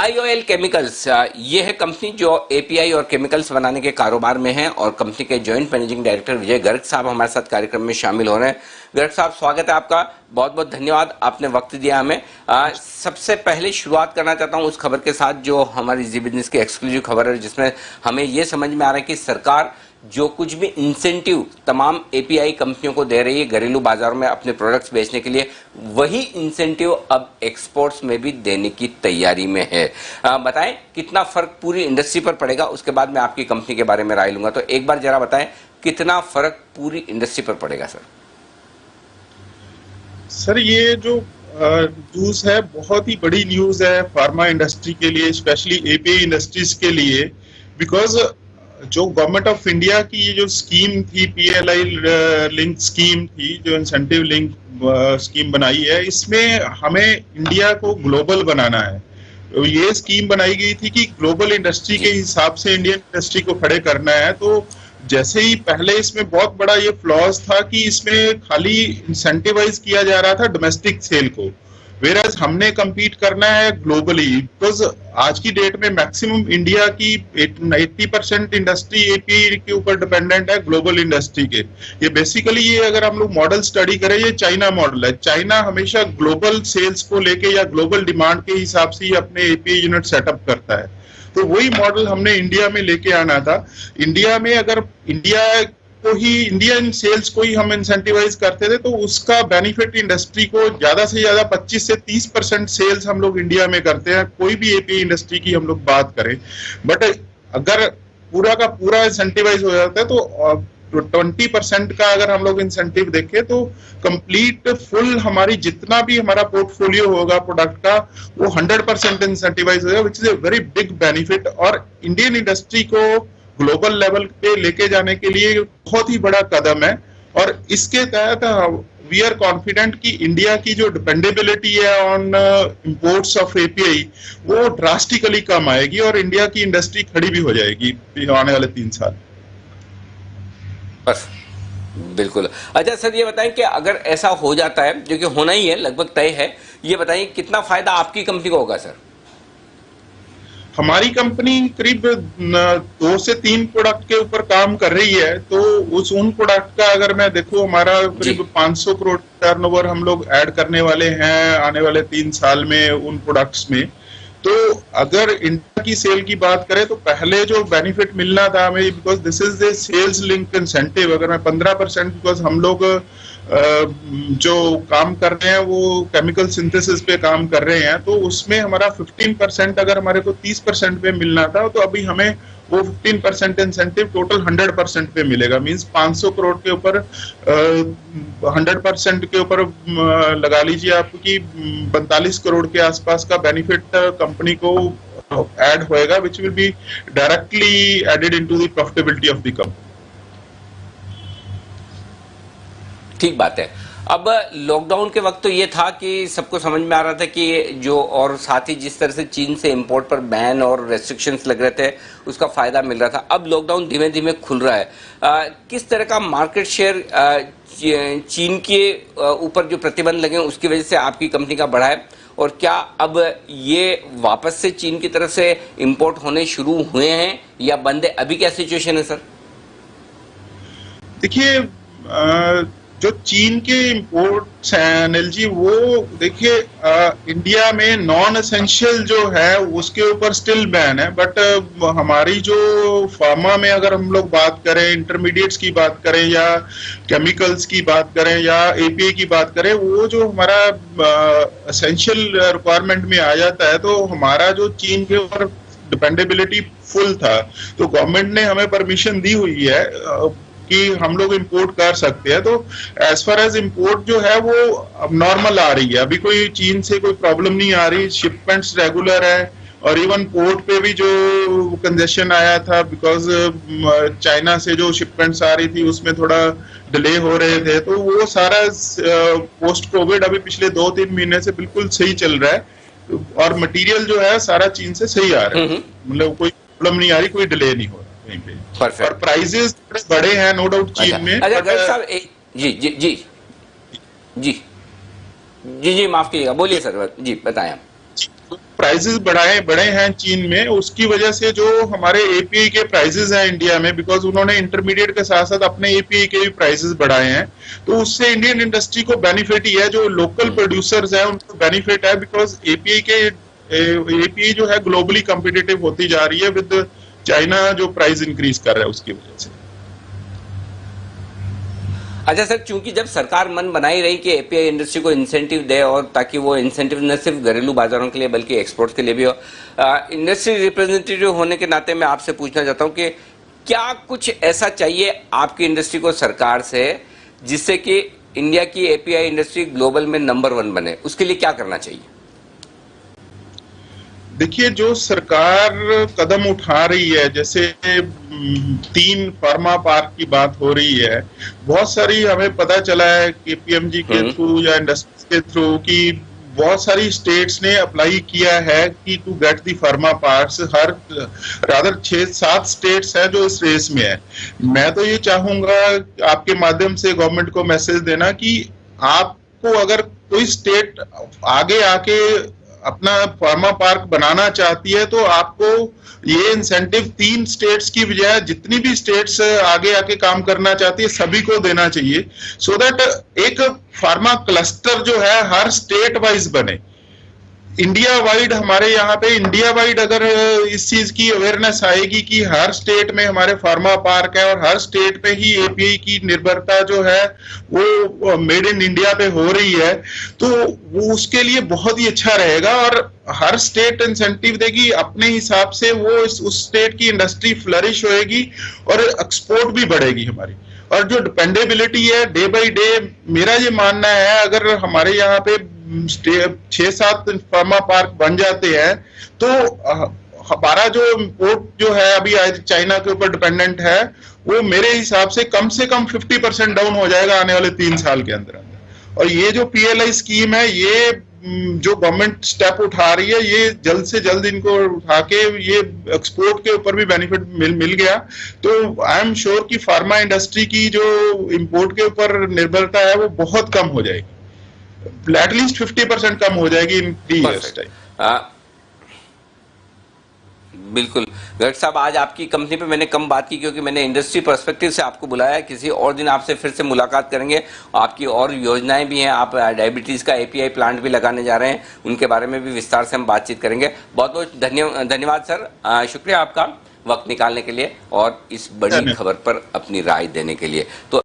IOL chemicals, ये है company जो एपीआई और केमिकल्स बनाने के कारोबार में है और कंपनी के जॉइंट मैनेजिंग डायरेक्टर विजय गर्ग साहब हमारे साथ कार्यक्रम में शामिल हो रहे हैं। गर्ग साहब, स्वागत है आपका, बहुत बहुत धन्यवाद, आपने वक्त दिया हमें। सबसे पहले शुरुआत करना चाहता हूं उस खबर के साथ जो हमारी जी बिजनेस की एक्सक्लूसिव खबर है, जिसमें हमें ये समझ में आ रहा है कि सरकार जो कुछ भी इंसेंटिव तमाम एपीआई कंपनियों को दे रही है घरेलू बाजारों में अपने प्रोडक्ट्स बेचने के लिए, वही इंसेंटिव अब एक्सपोर्ट्स में भी देने की तैयारी में है। बताएं कितना फर्क पूरी इंडस्ट्री पर पड़ेगा, उसके बाद मैं आपकी कंपनी के बारे में राय लूंगा। तो एक बार जरा बताएं कितना फर्क पूरी इंडस्ट्री पर पड़ेगा सर। ये जो न्यूज है बहुत ही बड़ी न्यूज है फार्मा इंडस्ट्री के लिए, स्पेशली एपीआई इंडस्ट्रीज के लिए, बिकॉज जो गवर्नमेंट ऑफ इंडिया की ये जो स्कीम थी, पीएलआई लिंक स्कीम थी, जो इंसेंटिव लिंक स्कीम बनाई है, इसमें हमें इंडिया को ग्लोबल बनाना है। तो ये स्कीम बनाई गई थी कि ग्लोबल इंडस्ट्री के हिसाब से इंडियन इंडस्ट्री को खड़े करना है। तो जैसे ही पहले इसमें बहुत बड़ा ये फ्लॉज था कि इसमें खाली इंसेंटिवाइज किया जा रहा था डोमेस्टिक सेल को, वेराज हमने compete करना है ग्लोबली, बिकॉज आज की डेट में मैक्सिमम इंडिया की 80% इंडस्ट्री एपीआई के ऊपर डिपेंडेंट है ग्लोबल इंडस्ट्री के। ये बेसिकली ये अगर हम लोग मॉडल स्टडी करें, ये चाइना मॉडल है। चाइना हमेशा ग्लोबल सेल्स को लेके या ग्लोबल डिमांड के हिसाब से ही अपने एपीआई यूनिट सेटअप करता है। तो वही मॉडल हमने इंडिया में लेके आना था। इंडिया में अगर इंडियन सेल्स को ही हम इंसेंटिवाइज करते थे तो उसका बेनिफिट इंडस्ट्री को ज्यादा से ज्यादा 25 से 30% सेल्स हम लोग इंडिया में करते हैं, कोई भी एपीआई इंडस्ट्री की हम लोग बात करें। बट अगर पूरा का पूरा इंसेंटिवाइज हो जाता है तो 20% का अगर हम लोग इंसेंटिव देखें तो कंप्लीट फुल हमारी जितना भी हमारा पोर्टफोलियो होगा प्रोडक्ट का, वो 100% इंसेंटिवाइज होगा, which is a very big benefit. और इंडियन इंडस्ट्री को ग्लोबल लेवल पे लेके जाने के लिए बहुत ही बड़ा कदम है। और इसके तहत वी आर कॉन्फिडेंट कि इंडिया की जो डिपेंडेबिलिटी है ऑन इंपोर्ट्स ऑफ एपीआई वो ड्रास्टिकली कम आएगी और इंडिया की इंडस्ट्री खड़ी भी हो जाएगी आने वाले 3 साल। बस बिल्कुल। अच्छा सर, ये बताएं कि अगर ऐसा हो जाता है, जो कि होना ही है, लगभग तय है, ये बताइए कितना फायदा आपकी कंपनी को होगा सर? हमारी कंपनी करीब 2 से 3 प्रोडक्ट के ऊपर काम कर रही है। तो उन प्रोडक्ट का अगर मैं देखूं, हमारा करीब 500 करोड़ टर्नओवर हम लोग ऐड करने वाले हैं आने वाले 3 साल में उन प्रोडक्ट्स में। तो अगर इंडिया की सेल की बात करें तो पहले जो बेनिफिट मिलना था हमें, because this is the sales link incentive, अगर मैं 15%, बिकॉज हम लोग जो काम कर रहे हैं वो केमिकल सिंथेसिस पे काम कर रहे हैं, तो उसमें हमारा 15% अगर हमारे को 30% पे मिलना था, तो अभी हमें वो 15% इंसेंटिव टोटल 100% पे मिलेगा। मींस 500 करोड़ के ऊपर 100% के ऊपर लगा लीजिए आपकी 45 करोड़ के आसपास का बेनिफिट कंपनी को ऐड होएगा, which will be directly added into the profitability of the company. ठीक बात है। अब लॉकडाउन के वक्त तो ये था कि सबको समझ में आ रहा था कि जो, और साथ ही जिस तरह से चीन से इंपोर्ट पर बैन और रेस्ट्रिक्शंस लग रहे थे उसका फायदा मिल रहा था। अब लॉकडाउन धीमे धीमे खुल रहा है। किस तरह का मार्केट शेयर चीन के ऊपर जो प्रतिबंध लगे उसकी वजह से आपकी कंपनी का बढ़ा है, और क्या अब ये वापस से चीन की तरफ से इंपोर्ट होने शुरू हुए हैं या बंद है? अभी क्या सिचुएशन है सर? देखिए, जो चीन के इंपोर्ट्स हैं एनएलजी, वो देखिए इंडिया में नॉन एसेंशियल जो है उसके ऊपर स्टिल बैन है। बट हमारी जो फार्मा में अगर हम लोग बात करें, इंटरमीडिएट्स की बात करें या केमिकल्स की बात करें या एपीआई की बात करें, वो जो हमारा एसेंशियल रिक्वायरमेंट में आ जाता है, तो हमारा जो चीन के ऊपर डिपेंडेबिलिटी फुल था, तो गवर्नमेंट ने हमें परमिशन दी हुई है कि हम लोग इंपोर्ट कर सकते हैं। तो एज फार एज इंपोर्ट जो है वो अब नॉर्मल आ रही है, अभी कोई चीन से कोई प्रॉब्लम नहीं आ रही, शिपमेंट्स रेगुलर है। और इवन पोर्ट पे भी जो कंजेशन आया था, बिकॉज चाइना से जो शिपमेंट्स आ रही थी उसमें थोड़ा डिले हो रहे थे, तो वो सारा पोस्ट कोविड अभी पिछले 2-3 महीने से बिल्कुल सही चल रहा है और मटेरियल जो है सारा चीन से सही आ रहा है, मतलब कोई प्रॉब्लम नहीं आ रही, कोई डिले नहीं हो रहा। और प्राइसेस बड़े हैं नो डाउट चीन में। अच्छा गर्ग साहब, जी जी जी जी जी जी माफ कीजिएगा, बोलिए सर जी, बताएं आप। प्राइसेस बढ़े हैं चीन में, उसकी वजह से जो हमारे एपीआई के प्राइसेस हैं इंडिया में, बिकॉज उन्होंने इंटरमीडिएट के साथ साथ अपने एपीआई के भी प्राइसेस बढ़ाए हैं, तो उससे इंडियन इंडस्ट्री को बेनिफिट ही है, जो लोकल प्रोड्यूसर्स हैं उनको बेनिफिट है, बिकॉज एपीआई जो है ग्लोबली कम्पिटिटिव होती जा रही है विद चाइना जो प्राइस इंक्रीज कर रहा है उसकी वजह से। अच्छा सर, चूंकि जब सरकार मन बनाई रही कि एपीआई इंडस्ट्री को इंसेंटिव दे, और ताकि वो इंसेंटिव न सिर्फ घरेलू बाजारों के लिए बल्कि एक्सपोर्ट के लिए भी हो, इंडस्ट्री रिप्रेजेंटेटिव होने के नाते मैं आपसे पूछना चाहता हूं कि क्या कुछ ऐसा चाहिए आपकी इंडस्ट्री को सरकार से जिससे कि इंडिया की एपीआई इंडस्ट्री ग्लोबल में नंबर 1 बने? उसके लिए क्या करना चाहिए? देखिए, जो सरकार कदम उठा रही है, जैसे 3 फार्मा पार्क की बात हो रही है, बहुत सारी हमें पता चला है कि पीएमजी के थ्रू या इंडस्ट्रीज के थ्रू कि बहुत सारी स्टेट्स ने अप्लाई किया है कि to get the pharma parks, हर रादर 6-7 स्टेट्स हैं जो इस रेस में है। मैं तो ये चाहूंगा आपके माध्यम से गवर्नमेंट को मैसेज देना कि आपको अगर कोई स्टेट आगे आके अपना फार्मा पार्क बनाना चाहती है तो आपको ये इंसेंटिव 3 स्टेट्स की बजाय जितनी भी स्टेट्स आगे आके काम करना चाहती है सभी को देना चाहिए, सो दैट एक फार्मा क्लस्टर जो है हर स्टेट वाइज बने। इंडिया वाइड, हमारे यहाँ पे इंडिया वाइड अगर इस चीज की अवेयरनेस आएगी कि हर स्टेट में हमारे फार्मा पार्क है और हर स्टेट पे ही एपीआई की निर्भरता जो है वो मेड इन इंडिया पे हो रही है, तो वो उसके लिए बहुत ही अच्छा रहेगा। और हर स्टेट इंसेंटिव देगी अपने हिसाब से, वो उस स्टेट की इंडस्ट्री फ्लरिश होएगी और एक्सपोर्ट भी बढ़ेगी हमारी। और जो डिपेंडेबिलिटी है डे बाय डे, मेरा ये मानना है अगर हमारे यहाँ पे 6-7 फार्मा पार्क बन जाते हैं तो हमारा जो इम्पोर्ट जो है अभी चाइना के ऊपर डिपेंडेंट है, वो मेरे हिसाब से कम 50% डाउन हो जाएगा आने वाले 3 साल के अंदर। और ये जो पीएलआई स्कीम है, ये जो गवर्नमेंट स्टेप उठा रही है, ये जल्द से जल्द इनको उठा के ये एक्सपोर्ट के ऊपर भी बेनिफिट मिल गया तो आई एम श्योर कि फार्मा इंडस्ट्री की जो इंपोर्ट के ऊपर निर्भरता है वो बहुत कम हो जाएगी, एटलीस्ट 50% कम हो जाएगी इन 3 इयर्स टाइम। बिल्कुल गर्ग साहब, आज आपकी कंपनी पे मैंने कम बात की क्योंकि मैंने इंडस्ट्री पर्सपेक्टिव से आपको बुलाया। किसी और दिन आपसे फिर से मुलाकात करेंगे, आपकी और योजनाएं भी हैं, आप डायबिटीज का एपीआई प्लांट भी लगाने जा रहे हैं, उनके बारे में भी विस्तार से हम बातचीत करेंगे। बहुत बहुत धन्यवाद सर, शुक्रिया आपका वक्त निकालने के लिए और इस बड़ी खबर पर अपनी राय देने के लिए। तो